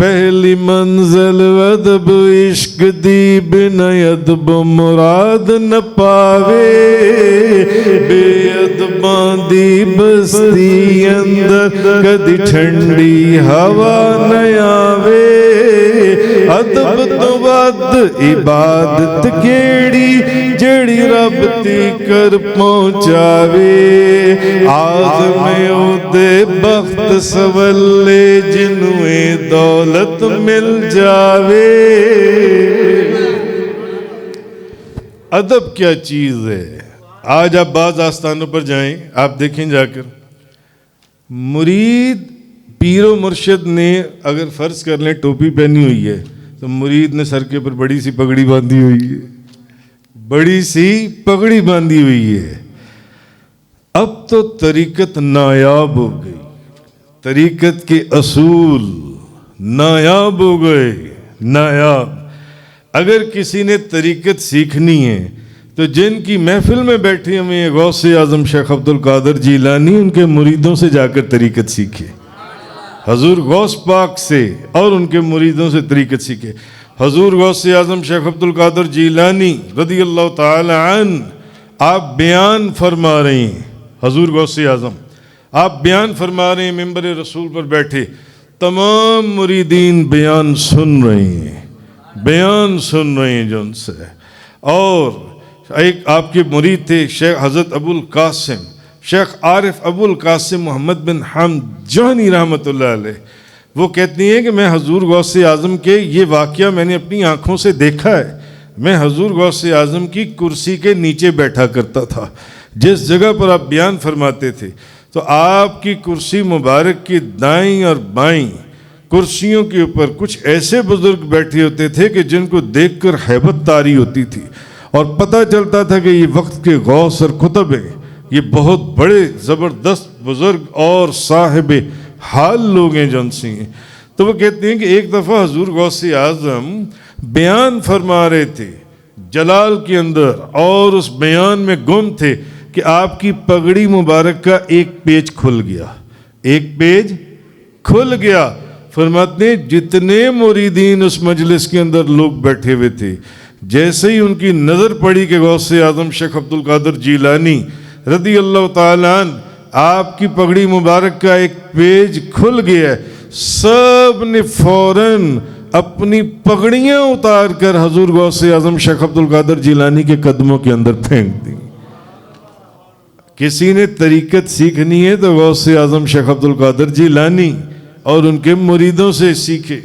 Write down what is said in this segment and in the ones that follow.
پہلی منزل ادب عشق دی بنا ادب مراد نہ پاوے بے ادباں دی بستی اندر کدی ٹھنڈی ہوا نہ آوے ادب تو ود عبادت کیڑی جڑی رب تی کر پہنچاوے آزم اودے بخت سولے جنویں دولت مل جاوے۔ ادب کیا چیز ہے؟ آج آپ بعض آستانوں پر جائیں، آپ دیکھیں جا کر مرید پیر و مرشد نے اگر فرض کر لیں ٹوپی پہنی ہوئی ہے تو مرید نے سر کے اوپر بڑی سی پگڑی باندھی ہوئی ہے، بڑی سی پگڑی باندھی ہوئی ہے۔ اب تو طریقت نایاب ہو گئی، طریقت کے اصول نایاب ہو گئے، نایاب۔ اگر کسی نے طریقت سیکھنی ہے تو جن کی محفل میں بیٹھے ہوئے غوث اعظم شیخ عبد القادر جیلانی، ان کے مریدوں سے جا کر طریقت سیکھے، حضور غوث پاک سے اور ان کے مریدوں سے طریقت سیکھے۔ حضور غوث اعظم شیخ عبد القادر جیلانی رضی اللہ تعالی عنہ آپ بیان فرما رہے ہیں، حضور غوث اعظم آپ بیان فرما رہے ہیں، ممبر رسول پر بیٹھے، تمام مریدین بیان سن رہے ہیں، بیان سن رہے ہیں جو ان سے۔ اور ایک آپ کے مرید تھے شیخ حضرت ابو القاسم، شیخ عارف ابو القاسم محمد بن حمد جوہنی رحمۃ اللہ علیہ، وہ کہتی ہیں کہ میں حضور غوث اعظم کے یہ واقعہ میں نے اپنی آنکھوں سے دیکھا ہے۔ میں حضور غوث اعظم کی کرسی کے نیچے بیٹھا کرتا تھا، جس جگہ پر آپ بیان فرماتے تھے تو آپ کی کرسی مبارک کی دائیں اور بائیں کرسیوں کے اوپر کچھ ایسے بزرگ بیٹھے ہوتے تھے کہ جن کو دیکھ کر ہیبت طاری ہوتی تھی اور پتہ چلتا تھا کہ یہ وقت کے غوث اور کتب ہیں، یہ بہت بڑے زبردست بزرگ اور صاحب حال لوگ ہیں جن سے ہیں۔ تو وہ کہتے ہیں کہ ایک دفعہ حضور غوث اعظم بیان فرما رہے تھے جلال کے اندر، اور اس بیان میں گم تھے کہ آپ کی پگڑی مبارک کا ایک پیچ کھل گیا، ایک پیچ کھل گیا۔ فرماتے ہیں جتنے مریدین اس مجلس کے اندر لوگ بیٹھے ہوئے تھے، جیسے ہی ان کی نظر پڑی کہ غوث اعظم شیخ عبد القادر جیلانی رضی اللہ تعالیٰ عنہ آپ کی پگڑی مبارک کا ایک پیج کھل گیا، سب نے فوراً اپنی پگڑیاں اتار کر حضور غوث اعظم شیخ عبد القادر جیلانی کے قدموں کے اندر پھینک دی۔ کسی نے طریقت سیکھنی ہے تو غوث اعظم شیخ عبد القادر جیلانی اور ان کے مریدوں سے سیکھے۔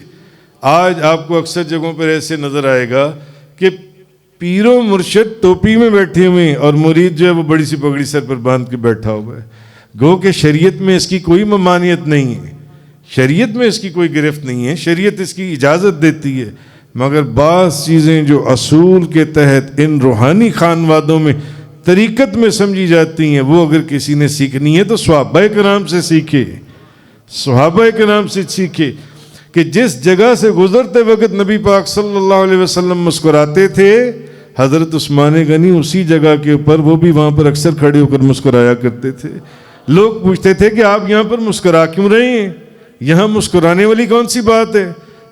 آج آپ کو اکثر جگہوں پر ایسے نظر آئے گا کہ پیر و مرشد ٹوپی میں بیٹھے ہوئے اور مرید جو ہے وہ بڑی سی پگڑی سر پر باندھ کے بیٹھا ہوا ہے۔ گو کہ شریعت میں اس کی کوئی ممانعت نہیں ہے، شریعت میں اس کی کوئی گرفت نہیں ہے، شریعت اس کی اجازت دیتی ہے، مگر بعض چیزیں جو اصول کے تحت ان روحانی خانوادوں میں طریقت میں سمجھی جاتی ہیں، وہ اگر کسی نے سیکھنی ہے تو صحابہ کرام سے سیکھے، صحابہ کرام سے سیکھے کہ جس جگہ سے گزرتے وقت نبی پاک صلی اللہ علیہ وسلم مسکراتے تھے، حضرت عثمان غنی اسی جگہ کے اوپر وہ بھی وہاں پر اکثر کھڑے ہو کر مسکرایا کرتے تھے۔ لوگ پوچھتے تھے کہ آپ یہاں پر مسکرا کیوں رہے ہیں؟ یہاں مسکرانے والی کون سی بات ہے؟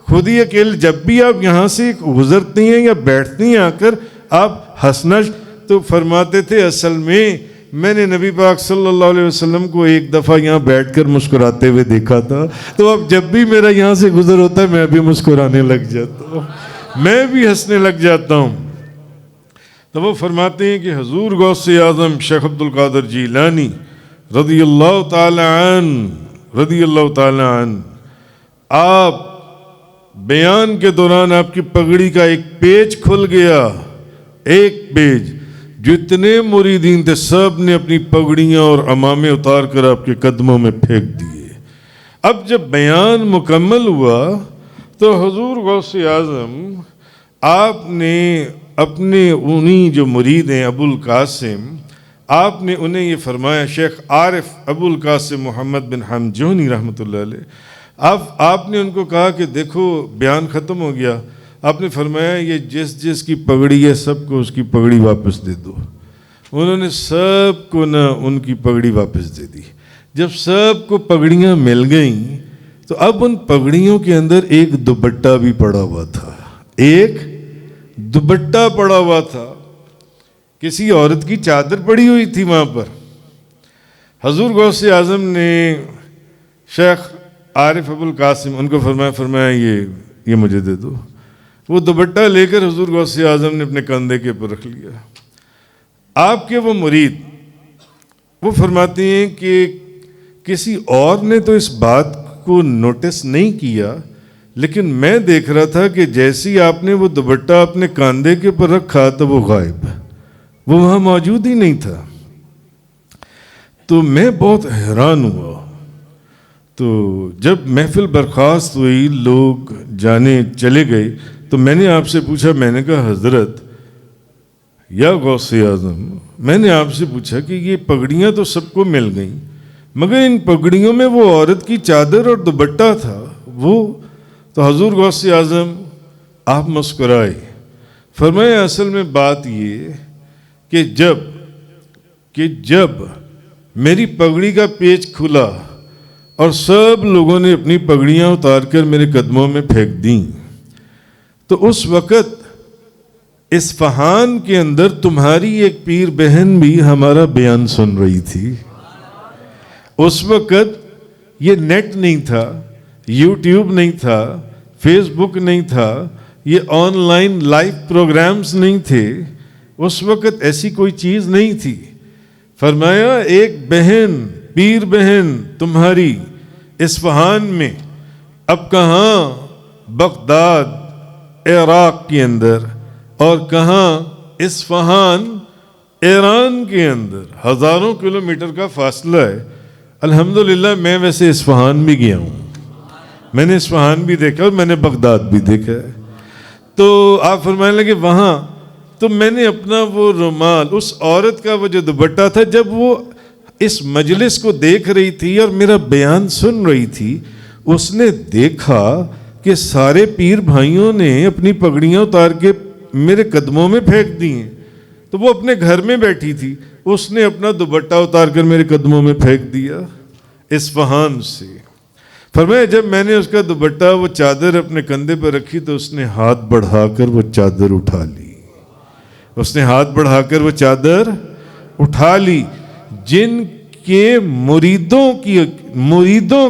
خود ہی اکیلے جب بھی آپ یہاں سے گزرتی ہیں یا بیٹھتی ہیں آ کر آپ ہنسنا، تو فرماتے تھے اصل میں نے نبی پاک صلی اللہ علیہ وسلم کو ایک دفعہ یہاں بیٹھ کر مسکراتے ہوئے دیکھا تھا، تو اب جب بھی میرا یہاں سے گزر ہوتا ہے میں بھی مسکرانے لگ جاتا ہوں، میں بھی ہنسنے لگ جاتا ہوں۔ تو وہ فرماتے ہیں کہ حضور غوث اعظم شیخ عبد القادر جیلانی رضی اللہ تعالی عنہ آپ بیان کے دوران آپ کی پگڑی کا ایک پیچ کھل گیا، ایک پیچ، جتنے مریدین تھے سب نے اپنی پگڑیاں اور عمامے اتار کر آپ کے قدموں میں پھینک دیے۔ اب جب بیان مکمل ہوا تو حضور غوث اعظم آپ نے اپنے انہی جو مرید ہیں ابو القاسم، آپ نے انہیں یہ فرمایا، شیخ عارف ابو القاسم محمد بن حمد جوہنی رحمۃ اللہ علیہ، آپ نے ان کو کہا کہ دیکھو بیان ختم ہو گیا، آپ نے فرمایا یہ جس کی پگڑی ہے سب کو اس کی پگڑی واپس دے دو۔ انہوں نے سب کو ان کی پگڑی واپس دے دی۔ جب سب کو پگڑیاں مل گئیں تو اب ان پگڑیوں کے اندر ایک دوپٹہ بھی پڑا ہوا تھا، ایک دوپٹہ پڑا ہوا تھا، کسی عورت کی چادر پڑی ہوئی تھی وہاں پر۔ حضور غوث اعظم نے شیخ عارف ابو القاسم ان کو فرمایا یہ مجھے دے دو۔ وہ دوپٹہ لے کر حضور غوث اعظم نے اپنے کندھے کے اوپر رکھ لیا۔ آپ کے وہ مرید وہ فرماتے ہیں کہ کسی اور نے تو اس بات کو نوٹس نہیں کیا، لیکن میں دیکھ رہا تھا کہ جیسی آپ نے وہ دوپٹہ اپنے کاندھے کے اوپر رکھا تو وہ غائب، وہ وہاں موجود ہی نہیں تھا۔ تو میں بہت حیران ہوا۔ تو جب محفل برخاست ہوئی، لوگ جانے چلے گئے، تو میں نے آپ سے پوچھا، میں نے کہا حضرت یا غوث اعظم، میں نے آپ سے پوچھا کہ یہ پگڑیاں تو سب کو مل گئیں، مگر ان پگڑیوں میں وہ عورت کی چادر اور دوپٹہ تھا وہ۔ تو حضور غوث اعظم آپ مسکرائے، فرمایا اصل میں بات یہ کہ جب میری پگڑی کا پیچ کھلا اور سب لوگوں نے اپنی پگڑیاں اتار کر میرے قدموں میں پھینک دیں، تو اس وقت اصفہان کے اندر تمہاری ایک پیر بہن بھی ہمارا بیان سن رہی تھی۔ اس وقت یہ نیٹ نہیں تھا، یوٹیوب نہیں تھا، فیس بک نہیں تھا، یہ آن لائن لائیو پروگرامز نہیں تھے، اس وقت ایسی کوئی چیز نہیں تھی۔ فرمایا ایک بہن، پیر بہن تمہاری اصفہان میں، اب کہاں بغداد عراق کے اندر اور کہاں اصفہان ایران کے اندر، ہزاروں کلومیٹر کا فاصلہ ہے۔ الحمدللہ میں ویسے اصفہان بھی گیا ہوں، میں نے اصفہان بھی دیکھا اور میں نے بغداد بھی دیکھا ہے۔ تو آپ فرمانے لگے وہاں، تو میں نے اپنا وہ رومال، اس عورت کا وہ جو دوپٹہ تھا، جب وہ اس مجلس کو دیکھ رہی تھی اور میرا بیان سن رہی تھی، اس نے دیکھا کہ سارے پیر بھائیوں نے اپنی پگڑیاں اتار کے میرے قدموں میں پھینک دی ہیں۔ تو وہ اپنے گھر میں بیٹھی تھی، اس نے اپنا دوپٹہ اتار کر میرے قدموں میں پھینک دیا اصفہان سے۔ فرمایا جب میں نے اس کا دوپٹہ وہ چادر اپنے کندھے پر رکھی تو اس نے ہاتھ بڑھا کر وہ چادر اٹھا لی، اس نے ہاتھ بڑھا کر وہ چادر اٹھا لی۔ جن کے مریدوں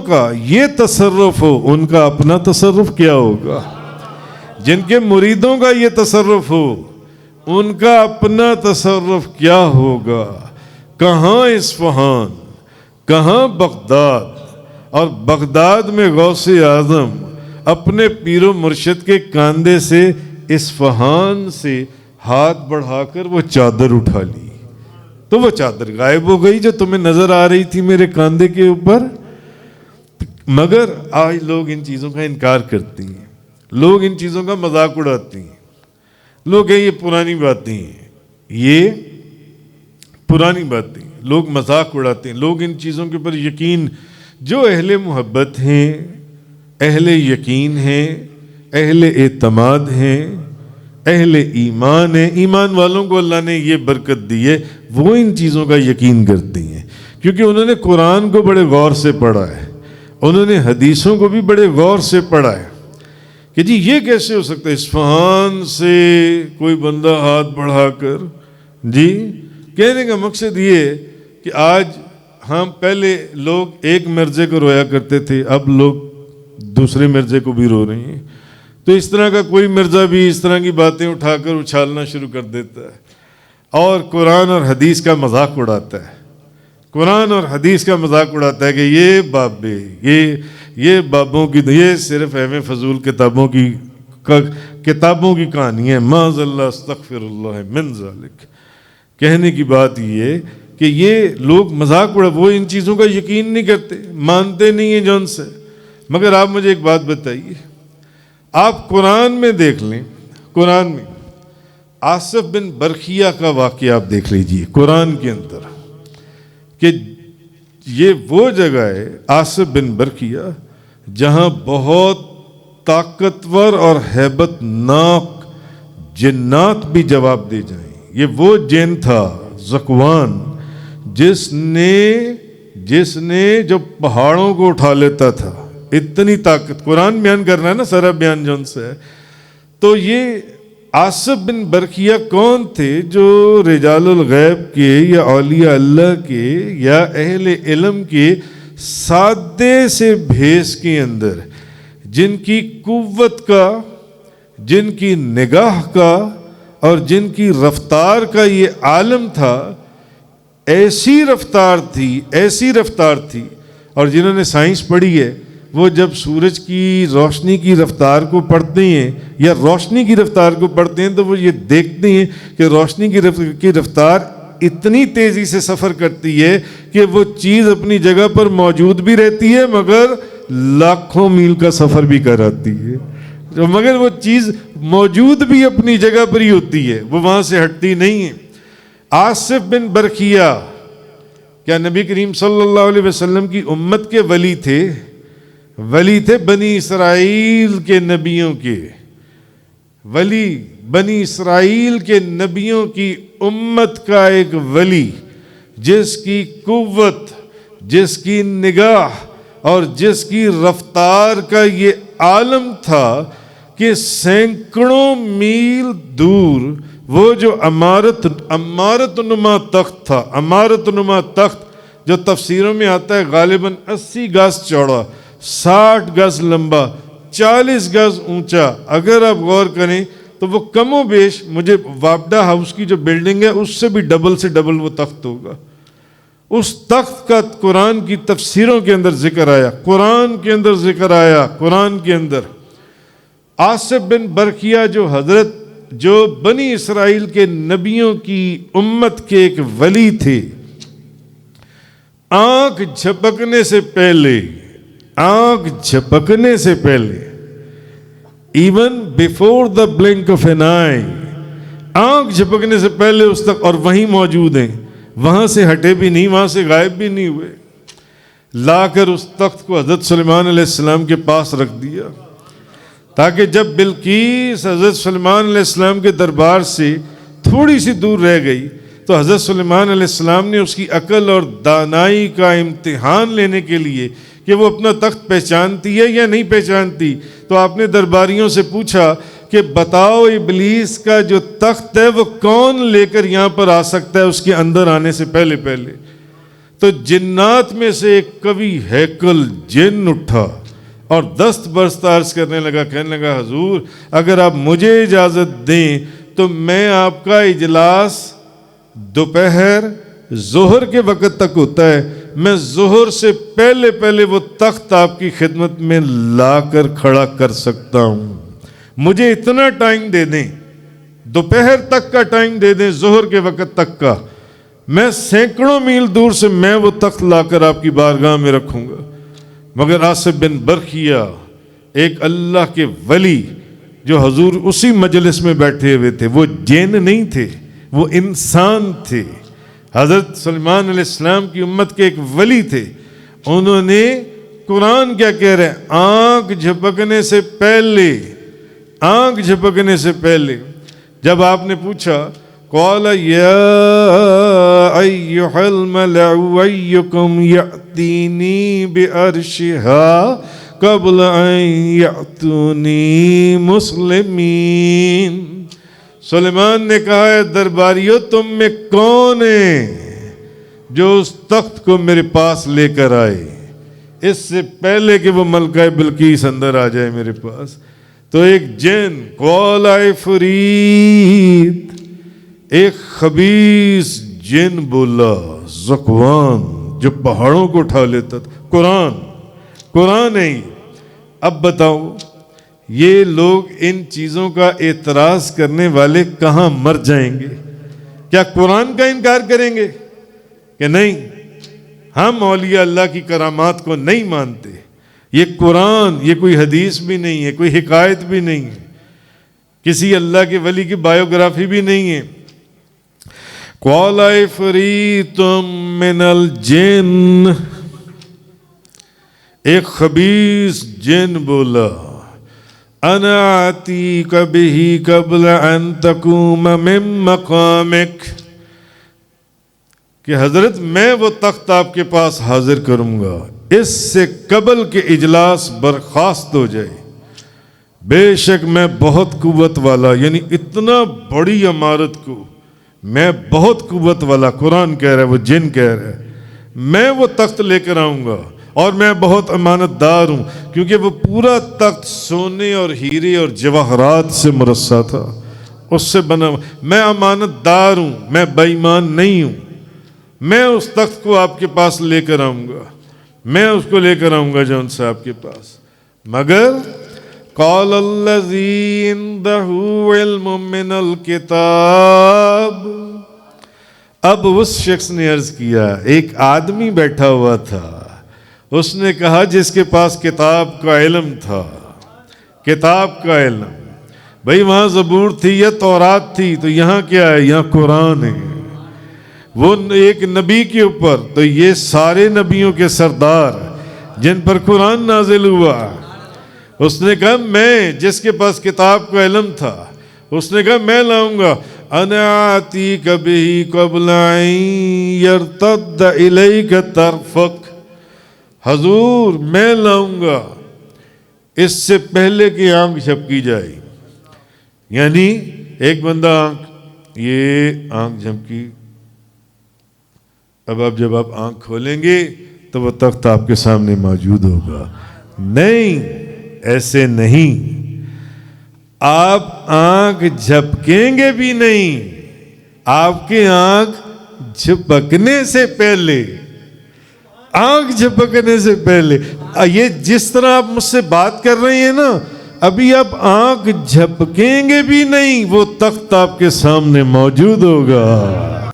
کا یہ تصرف ہو، ان کا اپنا تصرف کیا ہوگا؟ جن کے مریدوں کا یہ تصرف ہو، ان کا اپنا تصرف کیا ہوگا؟ کہاں اصفہان، کہاں بغداد، اور بغداد میں غوث اعظم اپنے پیر و مرشد کے کاندھے سے اصفہان سے ہاتھ بڑھا کر وہ چادر اٹھا لی، تو وہ چادر غائب ہو گئی جو تمہیں نظر آ رہی تھی میرے کاندھے کے اوپر۔ مگر آج لوگ ان چیزوں کا انکار کرتے ہیں، لوگ ان چیزوں کا مذاق اڑاتے ہیں، لوگ یہ پرانی باتیں ہیں، یہ پرانی باتیں، لوگ مذاق اڑاتے ہیں، لوگ ان چیزوں کے اوپر یقین، جو اہل محبت ہیں، اہل یقین ہیں، اہل اعتماد ہیں، اہل ایمان ہیں، ایمان والوں کو اللہ نے یہ برکت دی ہے، وہ ان چیزوں کا یقین کرتے ہیں، کیونکہ انہوں نے قرآن کو بڑے غور سے پڑھا ہے، انہوں نے حدیثوں کو بھی بڑے غور سے پڑھا ہے کہ جی یہ کیسے ہو سکتا ہے اصفہان سے کوئی بندہ ہاتھ بڑھا کر۔ جی کہنے کا مقصد یہ ہے کہ آج ہم پہلے لوگ ایک مرزے کو رویا کرتے تھے، اب لوگ دوسرے مرزے کو بھی رو رہے ہیں، تو اس طرح کا کوئی مرزا بھی اس طرح کی باتیں اٹھا کر اچھالنا شروع کر دیتا ہے اور قرآن اور حدیث کا مذاق اڑاتا ہے، قرآن اور حدیث کا مذاق اڑاتا ہے کہ یہ بابے، یہ بابوں کی، یہ صرف ایم فضول کتابوں کی کہانی ہے، معاذ اللہ استغفر اللہ من ذالک۔ کہنے کی بات یہ کہ یہ لوگ مذاق اڑا، وہ ان چیزوں کا یقین نہیں کرتے، مانتے نہیں ہیں جون سے۔ مگر آپ مجھے ایک بات بتائیے، آپ قرآن میں دیکھ لیں، قرآن میں آصف بن برخیہ کا واقعہ آپ دیکھ لیجئے قرآن کے اندر، کہ یہ وہ جگہ ہے آصف بن برخیہ جہاں بہت طاقتور اور ہیبت ناک جنات بھی جواب دے جائیں۔ یہ وہ جن تھا ذکوان جس نے جو پہاڑوں کو اٹھا لیتا تھا، اتنی طاقت، قرآن بیان کرنا ہے نا، سارا بیان جو ان سے ہے. تو یہ آصف بن برقیہ کون تھے؟ جو رجال الغیب کے یا اولیاء اللہ کے یا اہل علم کے سادے سے بھیس کے اندر، جن کی قوت کا، جن کی نگاہ کا اور جن کی رفتار کا یہ عالم تھا. ایسی رفتار تھی. اور جنہوں نے سائنس پڑھی ہے وہ جب سورج کی روشنی کی رفتار کو پڑھتے ہیں یا روشنی کی رفتار کو پڑھتے ہیں تو وہ یہ دیکھتے ہیں کہ روشنی کی رفتار اتنی تیزی سے سفر کرتی ہے کہ وہ چیز اپنی جگہ پر موجود بھی رہتی ہے مگر لاکھوں میل کا سفر بھی کراتی ہے، مگر وہ چیز موجود بھی اپنی جگہ پر ہی ہوتی ہے، وہ وہاں سے ہٹتی نہیں ہے. آصف بن برقیہ کیا نبی کریم صلی اللہ علیہ وسلم کی امت کے ولی تھے؟ ولی تھے بنی اسرائیل کے نبیوں کے، ولی بنی اسرائیل کے نبیوں کی امت کا ایک ولی، جس کی قوت، جس کی نگاہ اور جس کی رفتار کا یہ عالم تھا کہ سینکڑوں میل دور وہ جو عمارت نما تخت تھا، عمارت نما تخت جو تفسیروں میں آتا ہے غالباً 80 گز چوڑا، 60 گز لمبا، 40 گز اونچا. اگر آپ غور کریں تو وہ کم و بیش، مجھے وابڈا ہاؤس کی جو بلڈنگ ہے اس سے بھی ڈبل سے ڈبل وہ تخت ہوگا. اس تخت کا قرآن کی تفسیروں کے اندر ذکر آیا، قرآن کے اندر ذکر آیا، قرآن کے اندر. آصف بن برقیہ جو بنی اسرائیل کے نبیوں کی امت کے ایک ولی تھے، آنکھ جھپکنے سے پہلے even before the blink of an eye, آنکھ جھپکنے سے پہلے اس تک، اور وہیں موجود ہیں، وہاں سے ہٹے بھی نہیں، وہاں سے غائب بھی نہیں ہوئے. لا کر اس تخت کو حضرت سلیمان علیہ السلام کے پاس رکھ دیا تاکہ جب بلقیس حضرت سلیمان علیہ السلام کے دربار سے تھوڑی سی دور رہ گئی تو حضرت سلیمان علیہ السلام نے اس کی عقل اور دانائی کا امتحان لینے کے لیے کہ وہ اپنا تخت پہچانتی ہے یا نہیں پہچانتی، تو آپ نے درباریوں سے پوچھا کہ بتاؤ ابلیس کا جو تخت ہے وہ کون لے کر یہاں پر آ سکتا ہے اس کے اندر آنے سے پہلے. تو جنات میں سے ایک قوی ہیکل جن اٹھا اور دست برست عرض کرنے لگا، کہنے لگا حضور اگر آپ مجھے اجازت دیں تو میں آپ کا اجلاس دوپہر ظہر کے وقت تک ہوتا ہے، میں ظہر سے پہلے وہ تخت آپ کی خدمت میں لا کر کھڑا کر سکتا ہوں، مجھے اتنا ٹائم دے دیں، دوپہر تک کا ٹائم دے دیں، ظہر کے وقت تک کا، میں سینکڑوں میل دور سے میں وہ تخت لا کر آپ کی بارگاہ میں رکھوں گا. مگر آصف بن برقیہ ایک اللہ کے ولی جو حضور اسی مجلس میں بیٹھے ہوئے تھے، وہ جن نہیں تھے، وہ انسان تھے، حضرت سلیمان علیہ السلام کی امت کے ایک ولی تھے. انہوں نے قرآن کیا کہہ رہے ہیں، آنکھ جھپکنے سے پہلے جب آپ نے پوچھا قال یا ایھا الملأ ایکم یأتینی بعرشہا قبل ان یأتونی مسلمین. سلیمان نے کہا ہے درباریو تم میں کون ہے جو اس تخت کو میرے پاس لے کر آئے اس سے پہلے کہ وہ ملکہ بلقیس اندر آ جائے میرے پاس. تو ایک جن قال عفریت، ایک خبیث جن بولا، زکوان جو پہاڑوں کو اٹھا لیتا تھا. قرآن ہے. اب بتاؤ یہ لوگ ان چیزوں کا اعتراض کرنے والے کہاں مر جائیں گے؟ کیا قرآن کا انکار کریں گے کہ نہیں ہم اولیاء اللہ کی کرامات کو نہیں مانتے؟ یہ قرآن، یہ کوئی حدیث بھی نہیں ہے، کوئی حکایت بھی نہیں ہے، کسی اللہ کے ولی کی بایوگرافی بھی نہیں ہے. قال عفریت من الجن، ایک خبیث جن بولا انا آتیک بہ قبل ان تقوم من مقامک، کہ حضرت میں وہ تخت آپ کے پاس حاضر کروں گا اس سے قبل کہ اجلاس برخاست ہو جائے، بے شک میں بہت قوت والا، یعنی اتنا بڑی عمارت کو میں بہت قوت والا، قرآن کہہ رہا ہے، وہ جن کہہ رہا ہے، میں وہ تخت لے کر آؤں گا اور میں بہت امانت دار ہوں، کیونکہ وہ پورا تخت سونے اور ہیرے اور جواہرات سے مرصع تھا، اس سے بنا۔ میں امانت دار ہوں، میں بے ایمان نہیں ہوں، میں اس تخت کو آپ کے پاس لے کر آؤں گا، میں اس کو لے کر آؤں گا جون سے آپ کے پاس، مگر قال الذی عنده علم من الکتاب، اب اس شخص نے عرض کیا، ایک آدمی بیٹھا ہوا تھا، اس نے کہا جس کے پاس کتاب کا علم تھا، کتاب کا علم، بھئی وہاں زبور تھی یا تورات تھی، تو یہاں کیا ہے؟ یہاں قرآن ہے، وہ ایک نبی کے اوپر، تو یہ سارے نبیوں کے سردار جن پر قرآن نازل ہوا۔ اس نے کہا میں، جس کے پاس کتاب کا علم تھا، اس نے کہا میں لاؤں گا، انا آتیک بہ قبل ان یرتد الیک طرفک، حضور میں لاؤں گا اس سے پہلے کہ آنکھ جھپکی جائے۔ یعنی ایک بندہ آنکھ، یہ آنکھ جھپکی، اب جب آپ آنکھ کھولیں گے تو وہ تخت آپ کے سامنے موجود ہوگا۔ نہیں، ایسے نہیں، آپ آنکھ جھپکیں گے بھی نہیں، آپ کی آنکھ جھپکنے سے پہلے، آنکھ جھپکنے سے پہلے، یہ جس طرح آپ مجھ سے بات کر رہے ہیں نا، ابھی آپ آنکھ جھپکیں گے بھی نہیں، وہ تخت آپ کے سامنے موجود ہوگا۔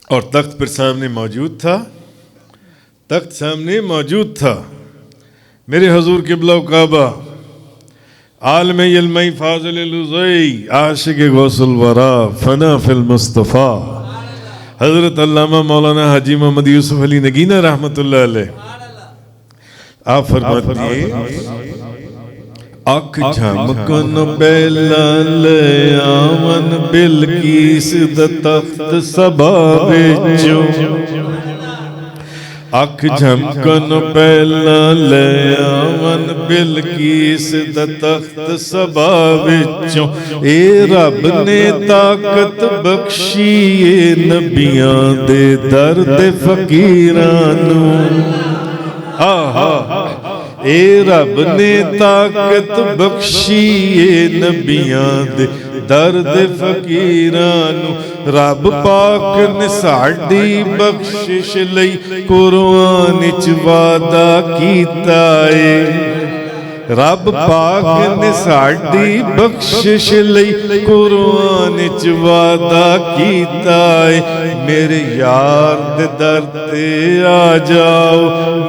اور تخت پر سامنے موجود تھا، تخت سامنے موجود تھا، میرے حضور قبلہ و کعبہ، عالم علمی فاضل لزئی، عاشق غوث الورا، فنا فی المصطفیٰ، حضرت علامہ مولانا حاجی محمد یوسف علی نگینہ رحمت اللہ علیہ، آپ فرماتے ہیں اکھ جھمکن بیلا لے آمن بلکیس دا تخت سبا وچوں، اکھ جھمکن بیلا لے آمن بلکیس دا تخت سبا وچوں، اے رب نے طاقت بخشی اے نبیاں دے درد فقیرانوں، اے رب نے طاقت بخشی اے نبیاں دے درد فقیرانوں، رب پاک نے ساڈی بخشش لئی قرآن وچ وعدہ کیتا اے، رب پاک نے ساڈی بخشش لئی قرآن وچ وعدہ کیتا اے، میرے یار دے در تے آ جاؤ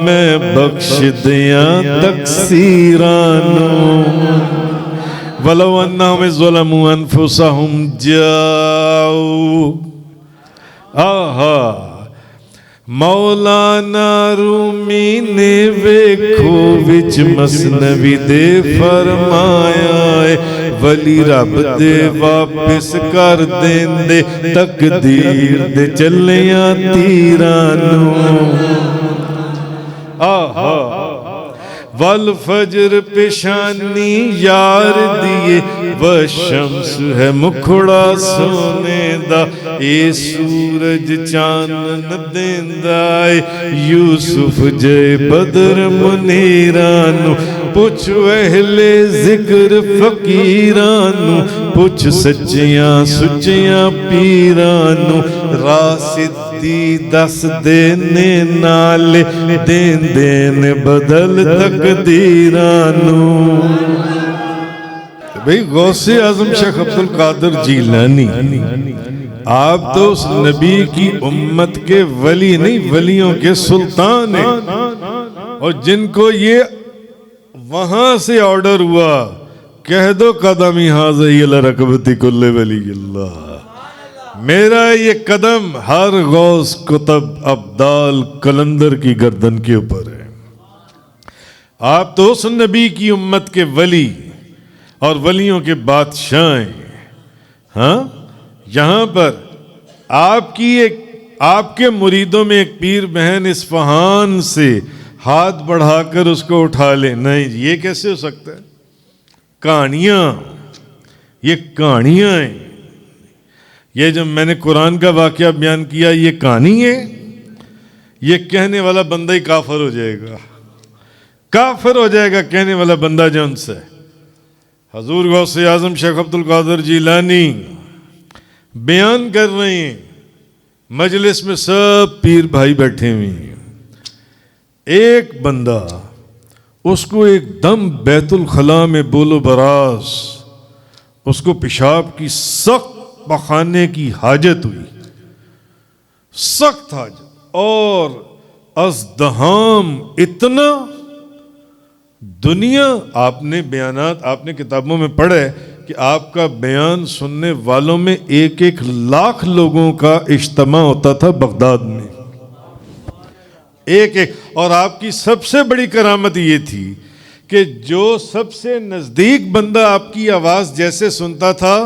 میں بخش دیاں تقصیرانوں، وَلَوْ أَنَّهُمْ إِذْ ظَلَمُوا أَنفُسَهُمْ جَاءُوا، آہا مولانا رومی نے ویکھو وچ مثنوی دے فرمایا ہے، ولی رب دے واپس کر دین دے تقدیر دے چلیاں تیرانوں، آہا والفجر پیشانی یار دیے، والشمس ہے مکھڑا سونے دا، اے سورج چاند دیندا اے، یوسف جے بدر منیرانو، پوچھ اہل ذکر فقیرانو، پوچھ سچیاں سچیاں پیرانو، راسدی دس دینے نالے دین دین بدل تقدیرانو۔ بھئی غوث اعظم شیخ عبد القادر جیلانی، آپ تو اس نبی کی امت کے ولی نہیں، ولیوں کے سلطان ہیں، اور جن کو یہ وہاں سے آرڈر ہوا کہہ دو قدمی حاضی علی رکبتی کل ولی اللہ، میرا یہ قدم ہر غوث کتب ابدال کلندر کی گردن کے اوپر ہے۔ آپ تو اس نبی کی امت کے ولی اور ولیوں کے بادشاہ ہیں، ہاں یہاں پر آپ کے مریدوں میں ایک پیر بہن اصفہان سے ہاتھ بڑھا کر اس کو اٹھا لیں. نہیں جی، یہ کیسے ہو سکتا ہے؟ کہانیاں، یہ کہانیاں ہیں. یہ جب میں نے قرآن کا واقعہ بیان کیا، یہ کہانی ہے. یہ کہنے والا بندہ ہی کافر ہو جائے گا، کافر ہو جائے گا کہنے والا بندہ جو ان سے. حضور غوث اعظم شیخ عبد القادر جیلانی بیان کر رہے ہیں، مجلس میں سب پیر بھائی بیٹھے ہوئے ہیں. ایک بندہ، اس کو ایک دم بیت الخلاء میں بول و براز، اس کو پیشاب کی سخت پخانے کی حاجت ہوئی، سخت حاجت. اور ازدحام اتنا، دنیا، آپ نے بیانات، آپ نے کتابوں میں پڑھا ہے کہ آپ کا بیان سننے والوں میں 1,00,000 لوگوں کا اجتماع ہوتا تھا بغداد میں، ایک. اور آپ کی سب سے بڑی کرامت یہ تھی کہ جو سب سے نزدیک بندہ آپ کی آواز جیسے سنتا تھا،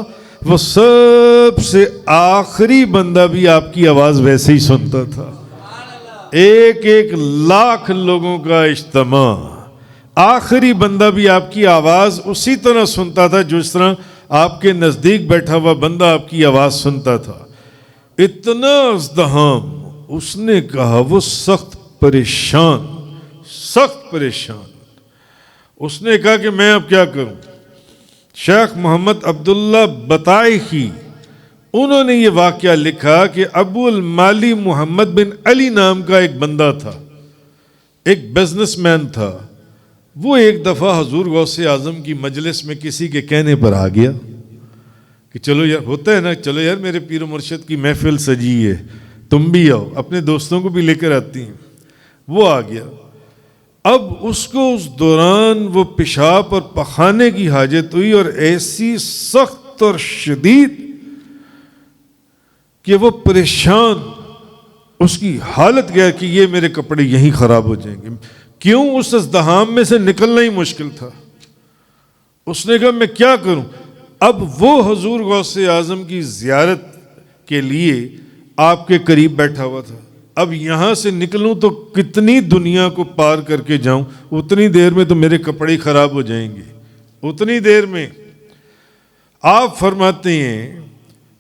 وہ سب سے آخری بندہ بھی آپ کی آواز ویسے ہی سنتا تھا. 1,00,000 لوگوں کا اجتماع، آخری بندہ بھی آپ کی آواز اسی طرح سنتا تھا جس طرح آپ کے نزدیک بیٹھا ہوا بندہ آپ کی آواز سنتا تھا. اتنا ازدحام. اس نے کہا وہ سخت پریشان، سخت پریشان. اس نے کہا کہ میں اب کیا کروں. شیخ محمد عبداللہ بطائخی، انہوں نے یہ واقعہ لکھا کہ ابو المالی محمد بن علی نام کا ایک بندہ تھا، ایک بزنس مین تھا. وہ ایک دفعہ حضور غوث اعظم کی مجلس میں کسی کے کہنے پر آ گیا کہ چلو یار، ہوتا ہے نا، چلو یار میرے پیر و مرشد کی محفل سجی ہے، تم بھی آؤ. اپنے دوستوں کو بھی لے کر آتی ہیں. وہ آ گیا. اب اس کو اس دوران وہ پیشاب اور پخانے کی حاجت ہوئی، اور ایسی سخت اور شدید کہ وہ پریشان، اس کی حالت گیا کہ یہ میرے کپڑے یہیں خراب ہو جائیں گے. کیوں؟ اس ازدحام میں سے نکلنا ہی مشکل تھا. اس نے کہا میں کیا کروں. اب وہ حضور غوث اعظم کی زیارت کے لیے آپ کے قریب بیٹھا ہوا تھا. اب یہاں سے نکلوں تو کتنی دنیا کو پار کر کے جاؤں، اتنی دیر میں تو میرے کپڑے خراب ہو جائیں گے. اتنی دیر میں آپ فرماتے ہیں،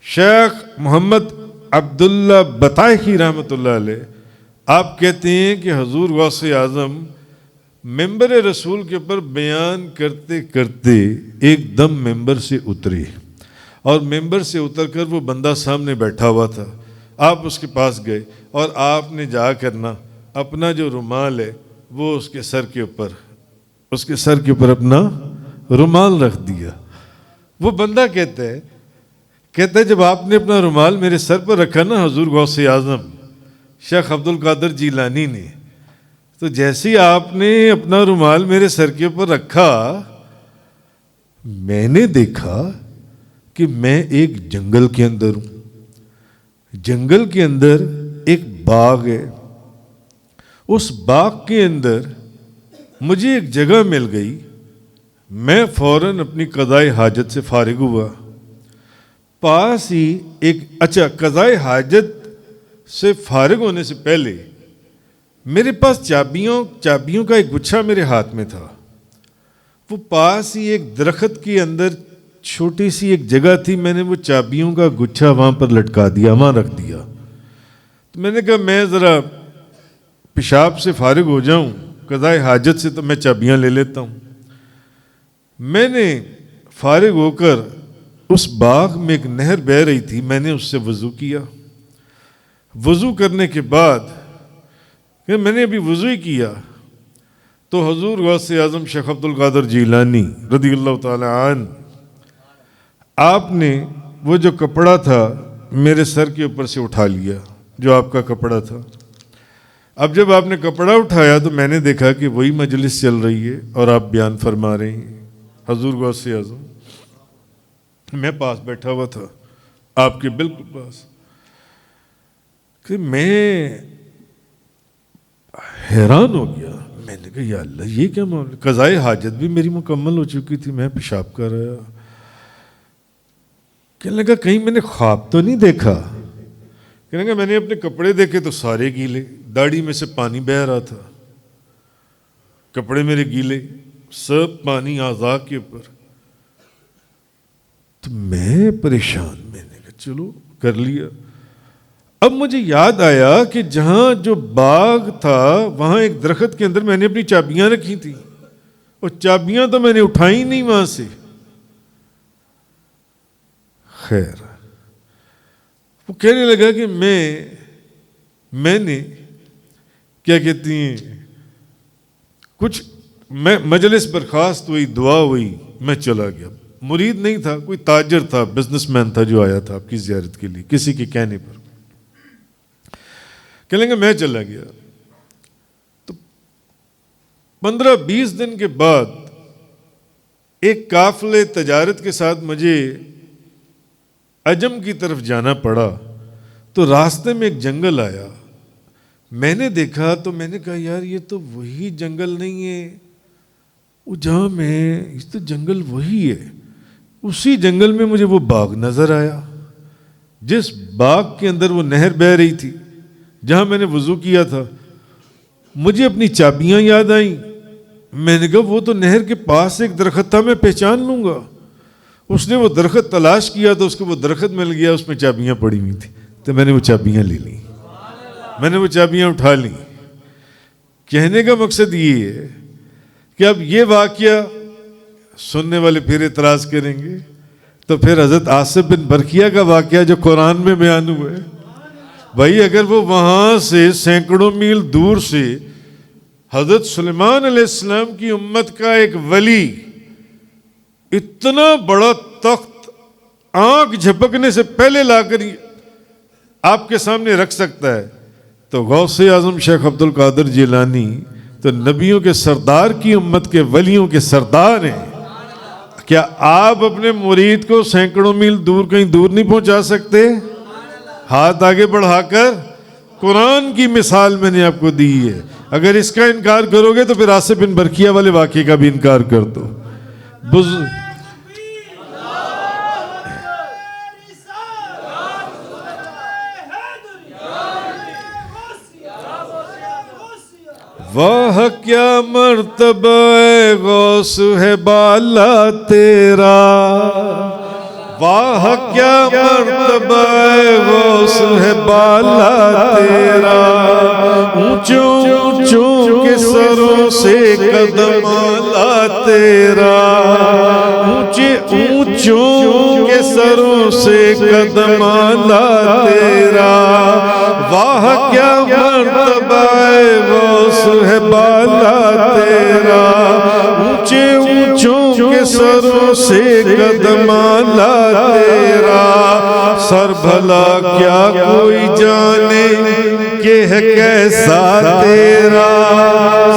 شیخ محمد عبداللہ بطائخی رحمۃ اللہ علیہ، آپ کہتے ہیں کہ حضور غوث اعظم ممبر رسول کے اوپر بیان کرتے کرتے ایک دم ممبر سے اترے، اور ممبر سے اتر کر وہ بندہ سامنے بیٹھا ہوا تھا. آپ اس کے پاس گئے اور آپ نے جا کرنا اپنا جو رومال ہے وہ اس کے سر کے اوپر اپنا رومال رکھ دیا. وہ بندہ کہتا ہے جب آپ نے اپنا رومال میرے سر پر رکھا نا حضور غوث اعظم شیخ عبد القادر جیلانی نے، تو جیسے ہی آپ نے اپنا رومال میرے سر کے اوپر رکھا، میں نے دیکھا کہ میں ایک جنگل کے اندر ہوں. جنگل کے اندر ایک باغ ہے. اس باغ کے اندر مجھے ایک جگہ مل گئی. میں فوراً اپنی قضائے حاجت سے فارغ ہوا. پاس ہی قضائے حاجت سے فارغ ہونے سے پہلے میرے پاس چابیوں کا ایک گچھا میرے ہاتھ میں تھا. وہ پاس ہی ایک درخت کے اندر چھوٹی سی ایک جگہ تھی. میں نے وہ چابیوں کا گچھا وہاں پر لٹکا دیا، وہاں رکھ دیا. تو میں نے کہا میں ذرا پیشاب سے فارغ ہو جاؤں، قضائے حاجت سے، تو میں چابیاں لے لیتا ہوں. میں نے فارغ ہو کر اس باغ میں ایک نہر بہہ رہی تھی، میں نے اس سے وضو کیا. وضو کرنے کے بعد کہ میں نے ابھی وضو ہی کیا تو حضور غوث اعظم شیخ عبد القادر جیلانی رضی اللہ تعالی عنہ، آپ نے وہ جو کپڑا تھا میرے سر کے اوپر سے اٹھا لیا، جو آپ کا کپڑا تھا. اب جب آپ نے کپڑا اٹھایا تو میں نے دیکھا کہ وہی مجلس چل رہی ہے اور آپ بیان فرما رہے ہیں حضور غوث اعظم. میں پاس بیٹھا ہوا تھا آپ کے بالکل پاس، کہ میں حیران ہو گیا. میں نے کہا یا اللہ یہ کیا معاملہ. قضائے حاجت بھی میری مکمل ہو چکی تھی، میں پیشاب کر رہا. کہنے لگا کہیں میں نے خواب تو نہیں دیکھا. کہنے لگا میں نے اپنے کپڑے دیکھے تو سارے گیلے، داڑھی میں سے پانی بہہ رہا تھا. کپڑے میرے گیلے، سب پانی اعضاء کے اوپر. تو میں پریشان، میں نے کہا چلو کر لیا. اب مجھے یاد آیا کہ جہاں جو باغ تھا وہاں ایک درخت کے اندر میں نے اپنی چابیاں رکھی تھیں، اور چابیاں تو میں نے اٹھائی نہیں وہاں سے. خیر، وہ کہنے لگا کہ میں نے کیا کہتی ہیں کچھ، میں مجلس برخاست ہوئی، دعا ہوئی، میں چلا گیا. مرید نہیں تھا، کوئی تاجر تھا، بزنس مین تھا جو آیا تھا آپ کی زیارت کے لیے کسی کے کہنے پر. کہنے لگا میں چلا گیا. تو 15-20 دن کے بعد ایک قافلے تجارت کے ساتھ مجھے عجم کی طرف جانا پڑا. تو راستے میں ایک جنگل آیا، میں نے دیکھا تو میں نے کہا یار یہ تو وہی جنگل نہیں ہے وہ جہاں میں، اس تو جنگل وہی ہے. اسی جنگل میں مجھے وہ باغ نظر آیا، جس باغ کے اندر وہ نہر بہہ رہی تھی جہاں میں نے وضو کیا تھا. مجھے اپنی چابیاں یاد آئیں. میں نے کہا وہ تو نہر کے پاس ایک درخت تھا، میں پہچان لوں گا. اس نے وہ درخت تلاش کیا تو اس کو وہ درخت مل گیا، اس میں چابیاں پڑی ہوئی تھیں. تو میں نے وہ چابیاں لے لیں، میں نے وہ چابیاں اٹھا لیں. کہنے کا مقصد یہ ہے کہ اب یہ واقعہ سننے والے پھر اعتراض کریں گے تو پھر حضرت آصف بن برقیہ کا واقعہ جو قرآن میں بیان ہوا ہے، بھائی اگر وہ وہاں سے سینکڑوں میل دور سے حضرت سلیمان علیہ السلام کی امت کا ایک ولی اتنا بڑا تخت آنکھ جھپکنے سے پہلے لا کر آپ کے سامنے رکھ سکتا ہے، تو غوث اعظم شیخ عبد القادر جیلانی تو نبیوں کے سردار کی امت کے ولیوں کے سردار ہیں. کیا آپ اپنے مرید کو سینکڑوں میل دور کہیں دور نہیں پہنچا سکتے؟ ہاتھ آگے بڑھا کر قرآن کی مثال میں نے آپ کو دی ہے. اگر اس کا انکار کرو گے تو پھر آصف بن برقیہ والے واقعے کا بھی انکار کر دو. واہ کیا مرتبہ غوث ہے بالا تیرا، واہ کیا مرتبہ غوث ہے بالا تیرا. اونچوں اونچوں کے سروں سے قدم اعلیٰ تیرا، اونچے اونچوں کے سروں سے قدم اعلیٰ تیرا. واہ کیا مرتبہ غوث ہے بالا تیرا، اونچے اونچوں کے سروں سے قدم اعلیٰ تیرا. سر بھلا کیا کوئی جانے کہ ہے کیسا تیرا،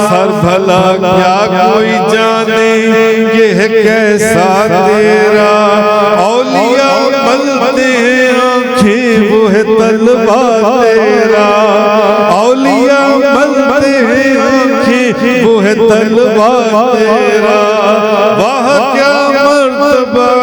سر بھلا کیا کوئی جانے کہ ہے کیسا تیرا. اولیاء ملتے ہیں آنکھیں وہ ہے طلبہ تیرا، اولیاء ملتے ہیں آنکھیں وہ ہے طلبہ تیرا. واہ کیا مرتبہ